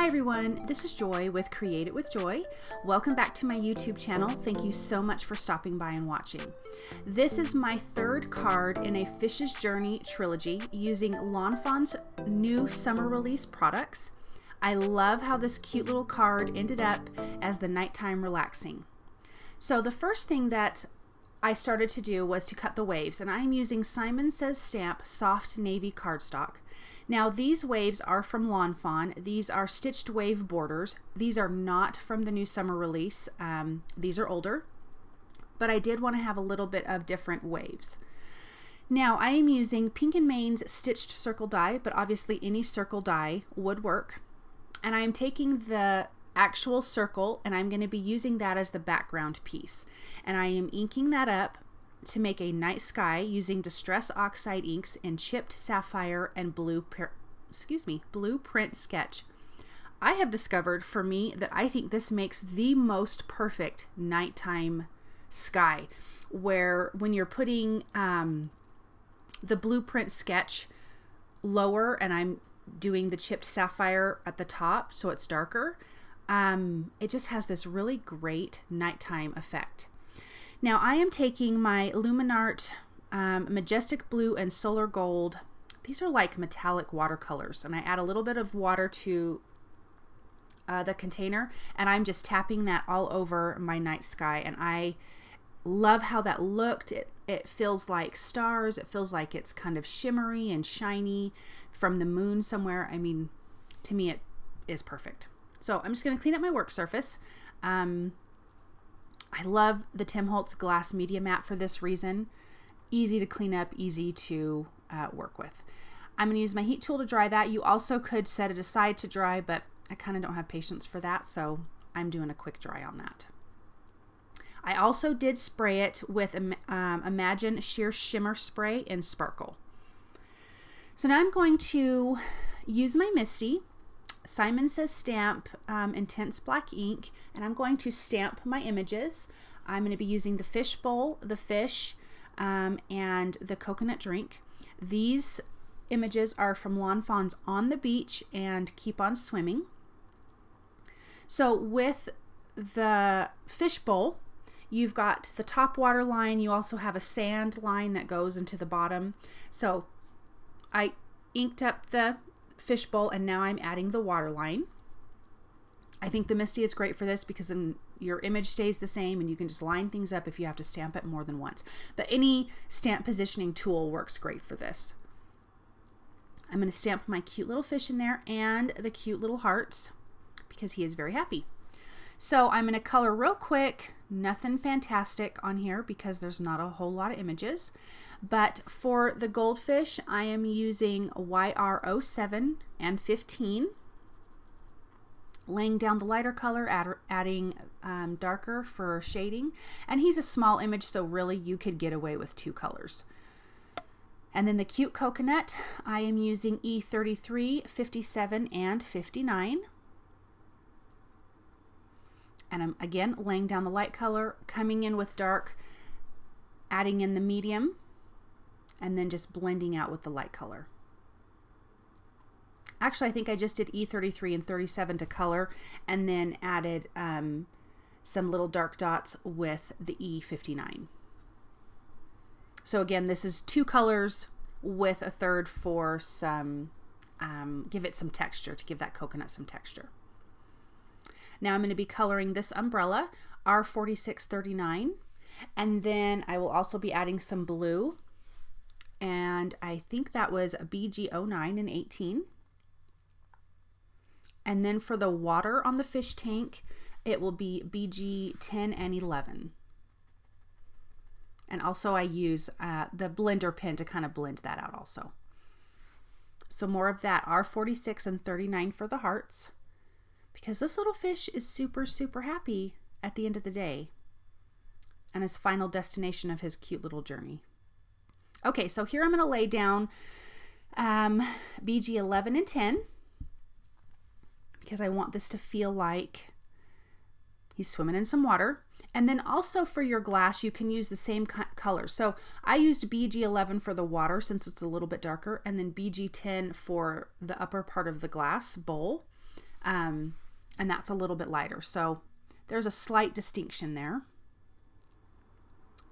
Hi everyone, this is Joy with Create It With Joy. Welcome back to my YouTube channel. Thank you so much for stopping by and watching. This is my third card in a Fish's Journey trilogy using Lawn Fawn's new summer release products. I love how this cute little card ended up as the nighttime relaxing. So the first thing that I started to do was to cut the waves, and I'm using Simon Says Stamp Soft Navy cardstock. Now these waves are from Lawn Fawn. These are stitched wave borders. These are not from the new summer release. These are older, but I did want to have a little bit of different waves. Now I am using Pink & Main's stitched circle die, but obviously any circle die would work. And I am taking the actual circle and I'm going to be using that as the background piece. And I am inking that up to make a night sky using Distress Oxide inks in Chipped Sapphire and Blueprint Sketch. I have discovered for me that I think this makes the most perfect nighttime sky, where when you're putting the Blueprint Sketch lower and I'm doing the Chipped Sapphire at the top so it's darker, it just has this really great nighttime effect. Now I am taking my Luminart Majestic Blue and Solar Gold. These are like metallic watercolors, and I add a little bit of water to the container, and I'm just tapping that all over my night sky, and I love how that looked. It feels like stars. It feels like it's kind of shimmery and shiny from the moon somewhere. I mean, to me it is perfect. So I'm just going to clean up my work surface. I love the Tim Holtz glass media mat for this reason. Easy to clean up, easy to work with. I'm going to use my heat tool to dry that. You also could set it aside to dry, but I kind of don't have patience for that, so I'm doing a quick dry on that. I also did spray it with Imagine Sheer Shimmer Spray in Sparkle. So now I'm going to use my Misty Simon Says Stamp Intense Black ink, and I'm going to stamp my images. I'm going to be using the fish bowl, the fish, and the coconut drink. These images are from Lawn Fawn's On the Beach and Keep On Swimming. So with the fish bowl, you've got the top water line. You also have a sand line that goes into the bottom. So I inked up the fishbowl and now I'm adding the water line. I think the Misty is great for this because then your image stays the same and you can just line things up if you have to stamp it more than once. But any stamp positioning tool works great for this. I'm going to stamp my cute little fish in there and the cute little hearts because he is very happy. So I'm going to color real quick, nothing fantastic on here because there's not a whole lot of images. But for the goldfish, I am using YR07 and 15, laying down the lighter color, adding darker for shading. And he's a small image, so really you could get away with two colors. And then the cute coconut, I am using E33, 57, and 59. And I'm again laying down the light color, coming in with dark, adding in the medium, and then just blending out with the light color. Actually, I think I just did E33 and 37 to color and then added some little dark dots with the E59. So again, this is two colors with a third for some, give it some texture, to give that coconut some texture. Now I'm going to be coloring this umbrella, R4639, and then I will also be adding some blue. And I think that was a BG09 and 18. And then for the water on the fish tank, it will be BG10 and 11. And also I use the blender pen to kind of blend that out also. So more of that, R46 and 39 for the hearts, because this little fish is super, super happy at the end of the day and his final destination of his cute little journey. Okay, so here I'm going to lay down BG 11 and 10 because I want this to feel like he's swimming in some water. And then also for your glass, you can use the same color. So I used BG 11 for the water since it's a little bit darker, and then BG 10 for the upper part of the glass bowl. and that's a little bit lighter. So there's a slight distinction there.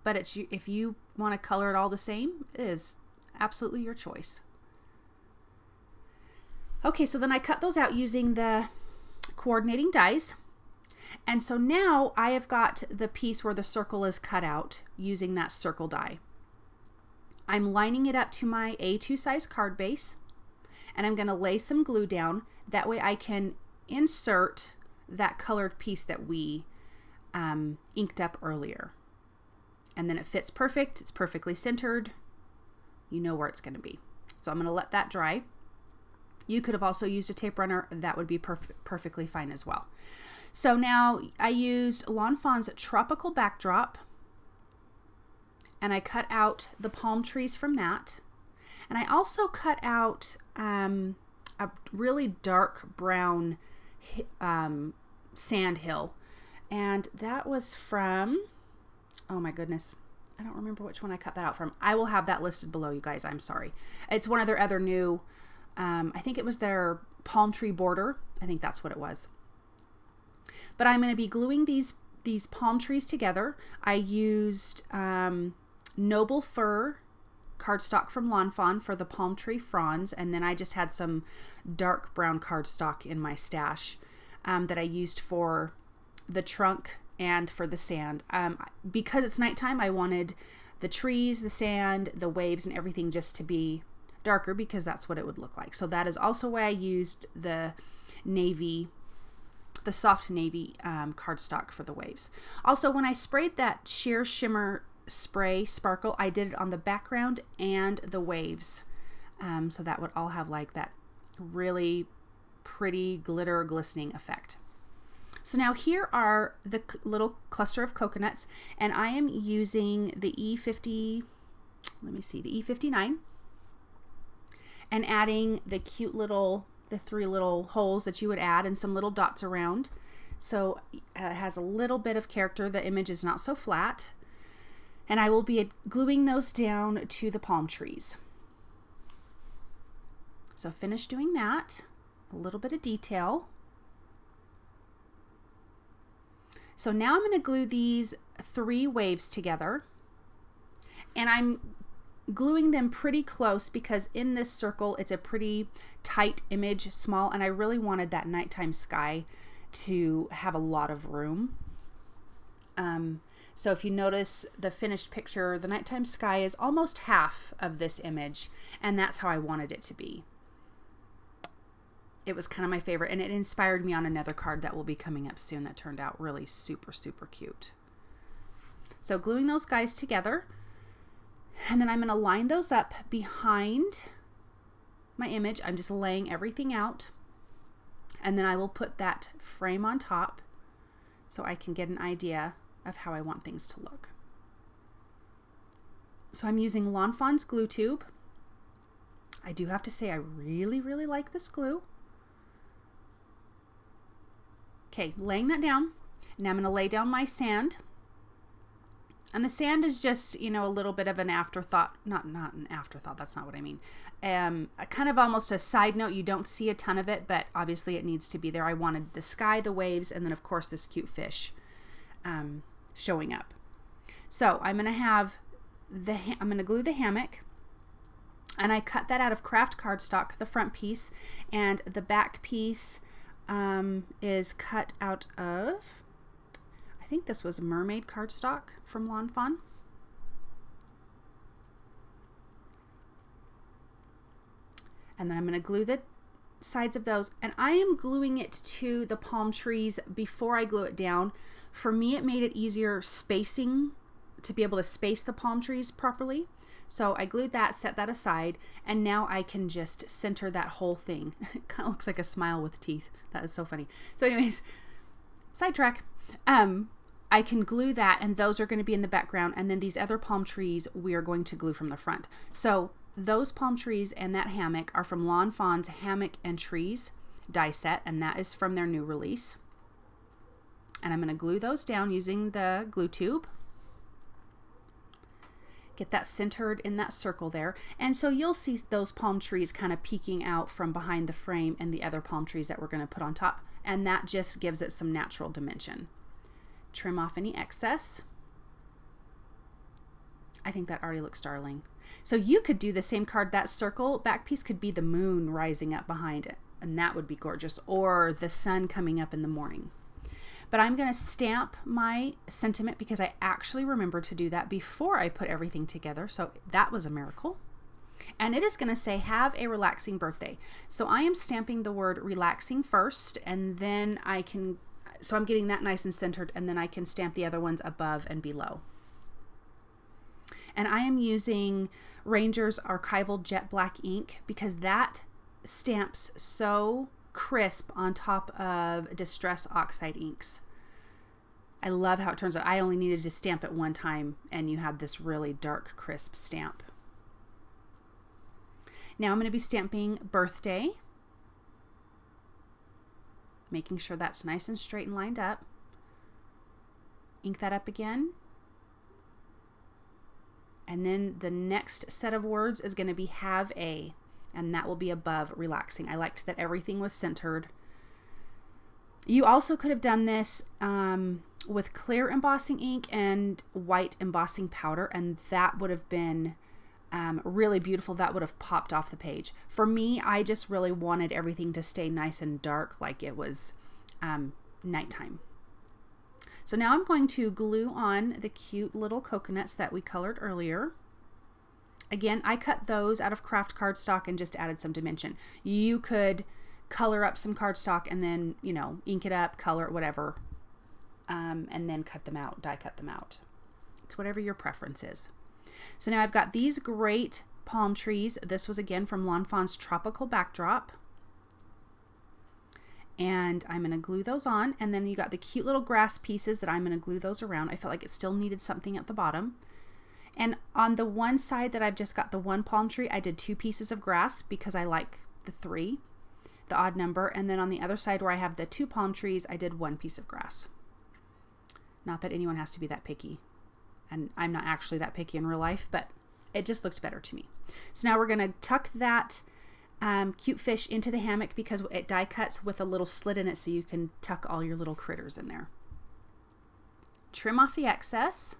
But if you want to color it all the same, it is absolutely your choice. Okay, so then I cut those out using the coordinating dies. And so now I have got the piece where the circle is cut out using that circle die. I'm lining it up to my A2 size card base, and I'm going to lay some glue down. That way I can insert that colored piece that we inked up earlier. And then it fits perfect. It's perfectly centered. You know where it's going to be. So I'm going to let that dry. You could have also used a tape runner. That would be perfectly fine as well. So now I used Lawn Fawn's Tropical backdrop, and I cut out the palm trees from that. And I also cut out a really dark brown sand hill. And that was from, oh my goodness, I don't remember which one I cut that out from. I will have that listed below, you guys. I'm sorry. It's one of their other new, I think it was their palm tree border. I think that's what it was. But I'm going to be gluing these palm trees together. I used Noble Fir cardstock from Lawn Fawn for the palm tree fronds, and then I just had some dark brown cardstock in my stash that I used for the trunk and for the sand. Because it's nighttime, I wanted the trees, the sand, the waves, and everything just to be darker, because that's what it would look like. So that is also why I used the navy, the soft navy cardstock for the waves. Also, when I sprayed that sheer shimmer spray sparkle, I did it on the background and the waves, so that would all have like that really pretty glitter glistening effect. So now here are the little cluster of coconuts, and I am using the E50, let me see, the E59, and adding the cute little, the 3 little holes that you would add and some little dots around. So it has a little bit of character. The image is not so flat. And I will be gluing those down to the palm trees. So finish doing that. A little bit of detail. So now I'm going to glue these 3 waves together. And I'm gluing them pretty close because in this circle it's a pretty tight image, small, and I really wanted that nighttime sky to have a lot of room. So if you notice the finished picture, the nighttime sky is almost half of this image, and that's how I wanted it to be. It was kind of my favorite, and it inspired me on another card that will be coming up soon that turned out really super, super cute. So gluing those guys together, and then I'm going to line those up behind my image. I'm just laying everything out, and then I will put that frame on top so I can get an idea of how I want things to look. So I'm using Lawn Fawn's glue tube. I do have to say I really, really like this glue. Okay, laying that down. Now I'm going to lay down my sand. And the sand is just, you know, a little bit of an afterthought. Not an afterthought, that's not what I mean. A kind of almost a side note. You don't see a ton of it, but obviously it needs to be there. I wanted the sky, the waves, and then of course this cute fish showing up. So I'm going to have I'm going to glue the hammock, and I cut that out of craft cardstock, the front piece, and the back piece is cut out of, I think this was mermaid cardstock from Lawn Fawn. And then I'm going to glue the sides of those, and I am gluing it to the palm trees before I glue it down. For me, it made it easier spacing, to be able to space the palm trees properly. So I glued that, set that aside, and now I can just center that whole thing. It kind of looks like a smile with teeth. That is so funny. So anyways, sidetrack. I can glue that, and those are going to be in the background, and then these other palm trees we are going to glue from the front. So those palm trees and that hammock are from Lawn Fawn's Hammock and Trees die set, and that is from their new release. And I'm going to glue those down using the glue tube. Get that centered in that circle there. And so you'll see those palm trees kind of peeking out from behind the frame and the other palm trees that we're going to put on top. And that just gives it some natural dimension. Trim off any excess. I think that already looks darling. So you could do the same card. That circle back piece could be the moon rising up behind it. And that would be gorgeous. Or the sun coming up in the morning. But I'm going to stamp my sentiment because I actually remembered to do that before I put everything together. So that was a miracle. And it is going to say, have a relaxing birthday. So I am stamping the word relaxing first, and then so I'm getting that nice and centered, and then I can stamp the other ones above and below. And I am using Ranger's Archival Jet Black ink because that stamps so crisp on top of Distress Oxide inks. I love how it turns out. I only needed to stamp it one time and you have this really dark crisp stamp. Now I'm going to be stamping birthday, making sure that's nice and straight and lined up. Ink that up again. And then the next set of words is going to be have a, and that will be above relaxing. I liked that everything was centered. You also could have done this with clear embossing ink and white embossing powder, and that would have been really beautiful. That would have popped off the page. For me, I just really wanted everything to stay nice and dark, like it was nighttime. So now I'm going to glue on the cute little coconuts that we colored earlier. Again, I cut those out of craft cardstock and just added some dimension. You could color up some cardstock and then, you know, ink it up, color it, whatever, and then cut them out, die cut them out. It's whatever your preference is. So now I've got these great palm trees. This was again from Fawn's Tropical backdrop. And I'm going to glue those on. And then you got the cute little grass pieces that I'm going to glue those around. I felt like it still needed something at the bottom. And on the one side that I've just got the one palm tree, I did 2 pieces of grass because I like the 3, the odd number. And then on the other side where I have the 2 palm trees, I did 1 piece of grass. Not that anyone has to be that picky. And I'm not actually that picky in real life, but it just looked better to me. So now we're going to tuck that cute fish into the hammock because it die cuts with a little slit in it so you can tuck all your little critters in there. Trim off the excess.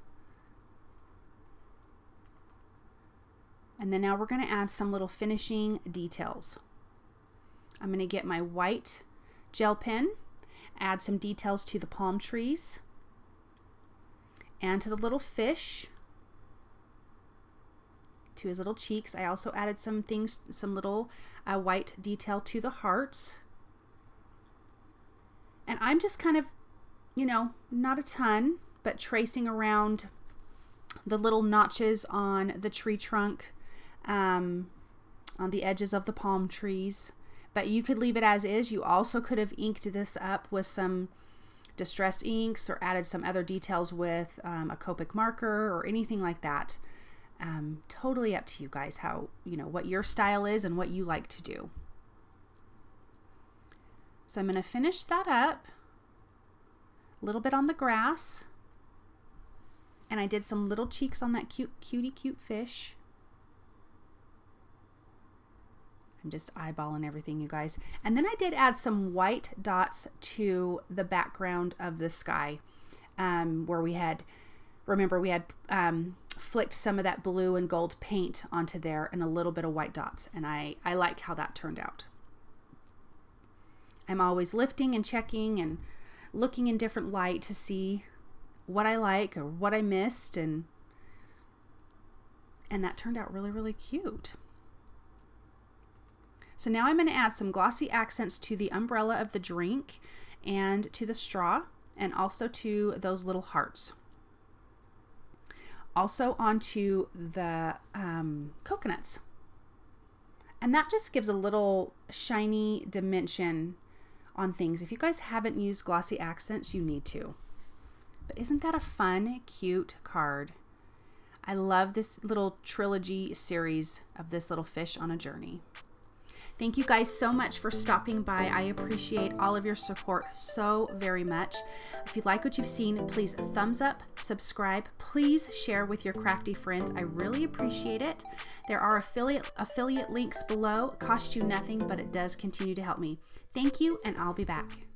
And then now we're going to add some little finishing details. I'm going to get my white gel pen, add some details to the palm trees and to the little fish, to his little cheeks. I also added some things, some little white detail to the hearts. And I'm just kind of, you know, not a ton, but tracing around the little notches on the tree trunk, on the edges of the palm trees. But you could leave it as is. You also could have inked this up with some distress inks or added some other details with a Copic marker or anything like that. Totally up to you guys how, you know, what your style is and what you like to do. So I'm going to finish that up a little bit on the grass, and I did some little cheeks on that cute fish. I'm just eyeballing everything, you guys. And then I did add some white dots to the background of the sky, where we had, remember we had flicked some of that blue and gold paint onto there and a little bit of white dots, and I like how that turned out. I'm always lifting and checking and looking in different light to see what I like or what I missed, and that turned out really, really cute. So now I'm going to add some glossy accents to the umbrella of the drink and to the straw, and also to those little hearts. Also onto the coconuts. And that just gives a little shiny dimension on things. If you guys haven't used glossy accents, you need to. But isn't that a fun, cute card? I love this little trilogy series of this little fish on a journey. Thank you guys so much for stopping by. I appreciate all of your support so very much. If you like what you've seen, please thumbs up, subscribe, please share with your crafty friends. I really appreciate it. There are affiliate links below. It costs you nothing, but it does continue to help me. Thank you, and I'll be back.